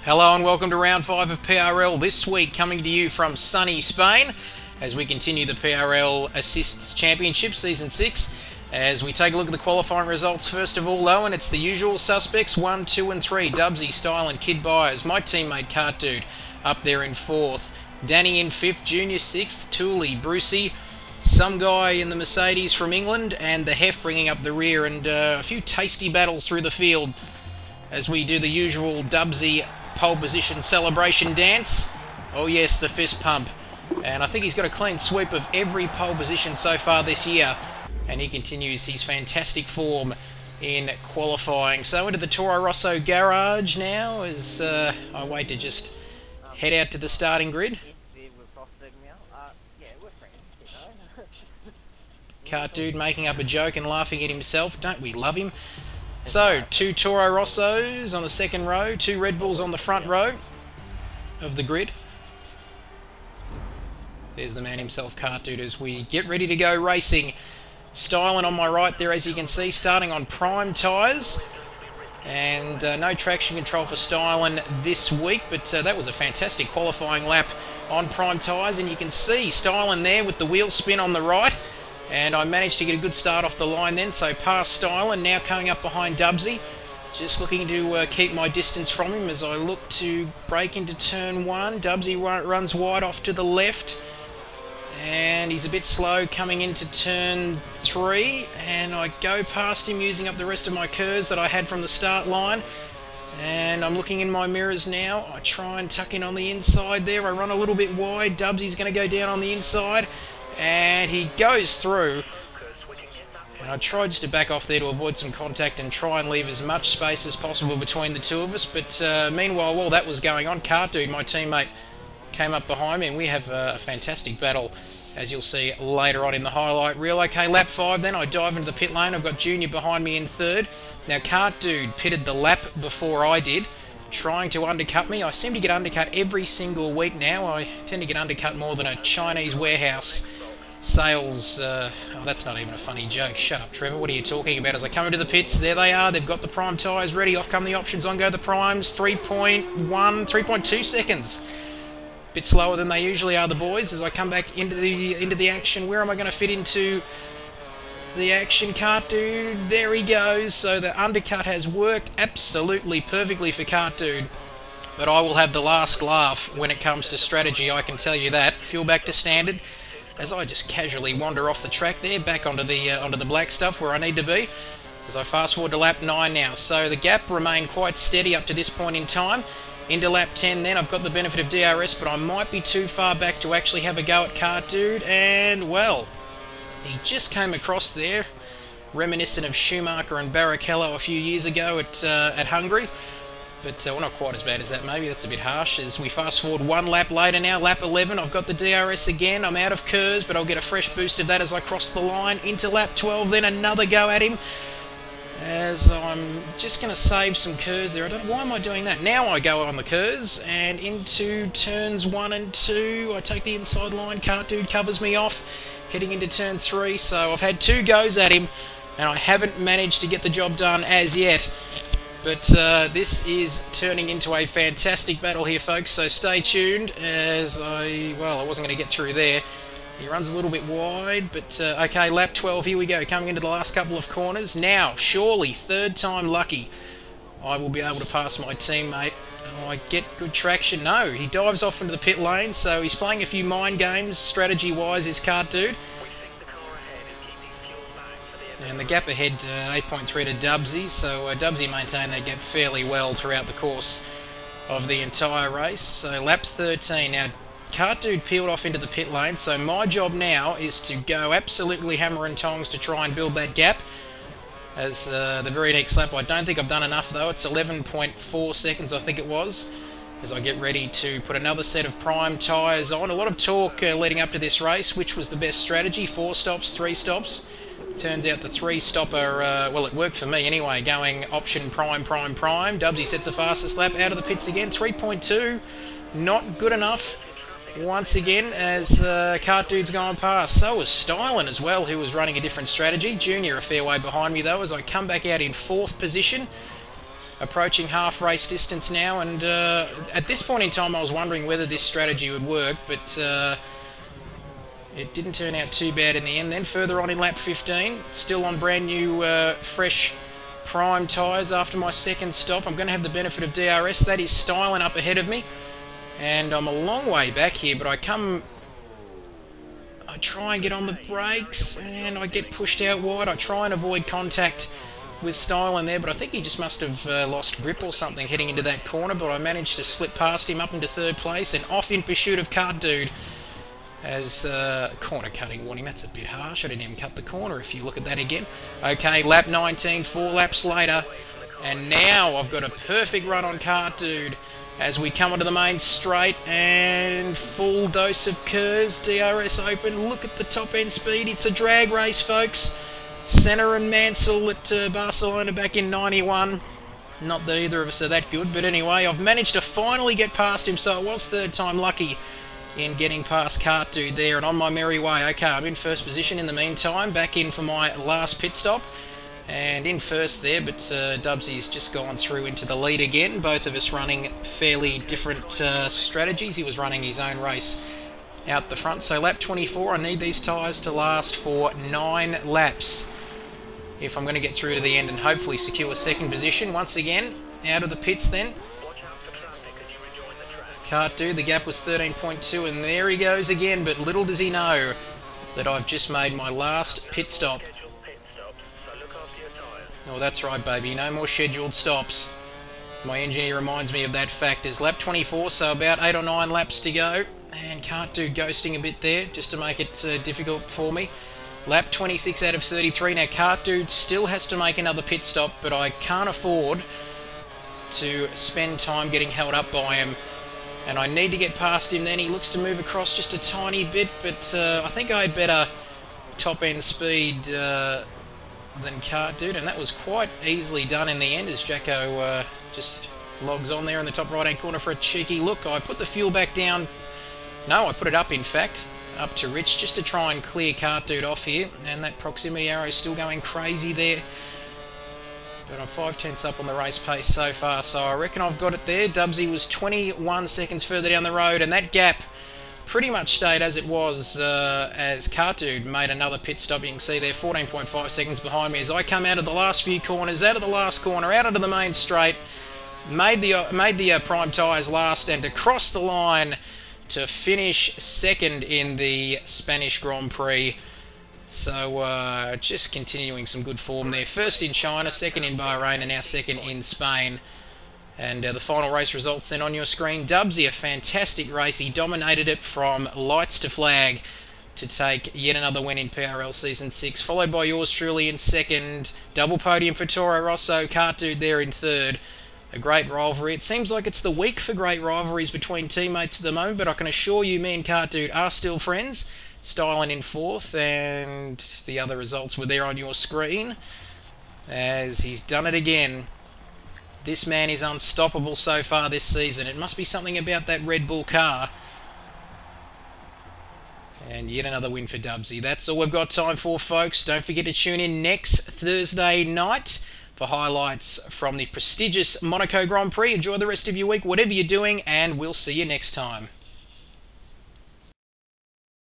Hello and welcome to round 5 of PRL, this week coming to you from sunny Spain as we continue the PRL Assists Championship Season 6 as we take a look at the qualifying results first of all though, and it's the usual suspects 1, 2 and 3, Dubsy, Style and Kidbyers, my teammate Cart Dude up there in 4th, Danny in 5th, Junior 6th, Tooley, Brucey, some guy in the Mercedes from England and the Hef bringing up the rear, and a few tasty battles through the field as we do the usual Dubsy pole position celebration dance. Oh yes, the fist pump. And I think he's got a clean sweep of every pole position so far this year. And he continues his fantastic form in qualifying. So into the Toro Rosso garage now as I wait to just head out to the starting grid. Cart Dude making up a joke and laughing at himself. Don't we love him? So, 2 Toro Rossos on the second row, 2 Red Bulls on the front row of the grid. There's the man himself, Cart Dude, as we get ready to go racing. Styling on my right there, as you can see, starting on prime tyres. And no traction control for Styling this week, but that was a fantastic qualifying lap on prime tyres. And you can see Styling there with the wheel spin on the right. And I managed to get a good start off the line then, so past Style and now coming up behind Dubsy. Just looking to keep my distance from him as I look to break into turn 1. Dubsy runs wide off to the left. And he's a bit slow coming into turn 3. And I go past him using up the rest of my curves that I had from the start line. And I'm looking in my mirrors now. I try and tuck in on the inside there. I run a little bit wide. Dubsy's going to go down on the inside. And he goes through, and I tried just to back off there to avoid some contact and try and leave as much space as possible between the two of us, but meanwhile, while that was going on, Cart Dude, my teammate, came up behind me and we have a fantastic battle, as you'll see later on in the highlight reel. Okay, lap 5 then, I dive into the pit lane, I've got Junior behind me in 3rd. Now Cart Dude pitted the lap before I did, trying to undercut me. I seem to get undercut every single week now. I tend to get undercut more than a Chinese warehouse sales, oh, that's not even a funny joke. Shut up, Trevor. What are you talking about? As I come into the pits, there they are. They've got the prime tyres ready. Off come the options. On go the primes. 3.1, 3.2 seconds. Bit slower than they usually are, the boys. As I come back into the action, where am I going to fit into the action? Cart Dude, there he goes. So the undercut has worked absolutely perfectly for Cart Dude. But I will have the last laugh when it comes to strategy, I can tell you that. Fuel back to standard, as I just casually wander off the track there, back onto the black stuff where I need to be, as I fast forward to lap 9 now. So the gap remained quite steady up to this point in time. Into lap 10 then, I've got the benefit of DRS, but I might be too far back to actually have a go at Cart Dude, and well, he just came across there, reminiscent of Schumacher and Barrichello a few years ago at Hungary. But well, not quite as bad as that, maybe. That's a bit harsh. As we fast forward 1 lap later now, lap 11, I've got the DRS again. I'm out of curves, but I'll get a fresh boost of that as I cross the line. Into lap 12, then another go at him. As I'm just going to save some curves there. I don't know, why am I doing that? Now I go on the curves, and into turns 1 and 2, I take the inside line. Cart Dude covers me off, heading into turn 3. So I've had 2 goes at him, and I haven't managed to get the job done as yet. But this is turning into a fantastic battle here, folks, so stay tuned as I wasn't going to get through there. He runs a little bit wide, but okay, lap 12, here we go, coming into the last couple of corners. Now, surely, 3rd time lucky, I will be able to pass my teammate. Oh, I get good traction. No, he dives off into the pit lane, so he's playing a few mind games, strategy-wise, is Cart Dude. And the gap ahead, 8.3 to Dubsy, so Dubsy maintained that gap fairly well throughout the course of the entire race. So lap 13, now Cart Dude peeled off into the pit lane, so my job now is to go absolutely hammer and tongs to try and build that gap. As the very next lap, I don't think I've done enough though, it's 11.4 seconds I think it was, as I get ready to put another set of prime tyres on. A lot of talk leading up to this race, which was the best strategy, 4 stops, 3 stops. Turns out the 3-stopper, well, it worked for me anyway, going option prime, prime, prime. Dubsy sets the fastest lap out of the pits again, 3.2, not good enough once again as Cart Dude's gone past. So was Styling as well, who was running a different strategy. Junior a fair way behind me though, as I come back out in 4th position. approaching half race distance now, and at this point in time I was wondering whether this strategy would work, but it didn't turn out too bad in the end. Then further on in lap 15, still on brand new fresh prime tyres after my second stop. I'm going to have the benefit of DRS. That is styling up ahead of me, and I'm a long way back here, but I try and get on the brakes and I get pushed out wide. I try and avoid contact with Styling there, but I think he just must have lost grip or something heading into that corner, but I managed to slip past him up into third place and off in pursuit of Cart Dude as corner cutting warning. That's a bit harsh. I didn't even cut the corner if you look at that again. Okay, lap 19, 4 laps later, and now I've got a perfect run on Cart Dude as we come onto the main straight, and full dose of Kerrs, DRS open. Look at the top end speed. It's a drag race, folks. Senna and Mansell at Barcelona back in 91. Not that either of us are that good, but anyway, I've managed to finally get past him, so it was third time lucky in getting past Cart Dude there, and on my merry way. Okay, I'm in first position in the meantime, back in for my last pit stop, and in first there, but Dubsy's just gone through into the lead again. Both of us running fairly different strategies. He was running his own race out the front. So lap 24, I need these tyres to last for 9 laps if I'm going to get through to the end and hopefully secure second position. Once again, out of the pits then. Cart Dude, the gap was 13.2, and there he goes again, but little does he know that I've just made my last pit stop. Oh, that's right, baby, no more scheduled stops. My engineer reminds me of that fact. As lap 24, so about 8 or 9 laps to go, and Cart Dude ghosting a bit there just to make it difficult for me. Lap 26 out of 33. Now Cart Dude still has to make another pit stop, but I can't afford to spend time getting held up by him, and I need to get past him then. He looks to move across just a tiny bit, but I think I had better top end speed than Cart Dude, and that was quite easily done in the end as Jacko just logs on there in the top right hand corner for a cheeky look. I put the fuel back down. No, I put it up, in fact, up to Rich, just to try and clear Cart Dude off here, and that proximity arrow is still going crazy there. But I'm 5/10 up on the race pace so far, so I reckon I've got it there. Dubsy was 21 seconds further down the road, and that gap pretty much stayed as it was as Cart Dude made another pit stop. You can see there, 14.5 seconds behind me as I come out of the last few corners, out of the last corner, out onto the main straight, made the prime tyres last, and to cross the line to finish second in the Spanish Grand Prix. So just continuing some good form there. First in China, second in Bahrain, and now second in Spain. And the final race results then on your screen. Dubsy, a fantastic race. He dominated it from lights to flag to take yet another win in PRL Season 6, followed by yours truly in second. Double podium for Toro Rosso, Cart Dude there in third. A great rivalry. It seems like it's the week for great rivalries between teammates at the moment, but I can assure you me and Cart Dude are still friends. Styling in fourth, and the other results were there on your screen as he's done it again. This man is unstoppable so far this season. It must be something about that Red Bull car. And yet another win for Dubsy. That's all we've got time for, folks. Don't forget to tune in next Thursday night for highlights from the prestigious Monaco Grand Prix. Enjoy the rest of your week, whatever you're doing, and we'll see you next time.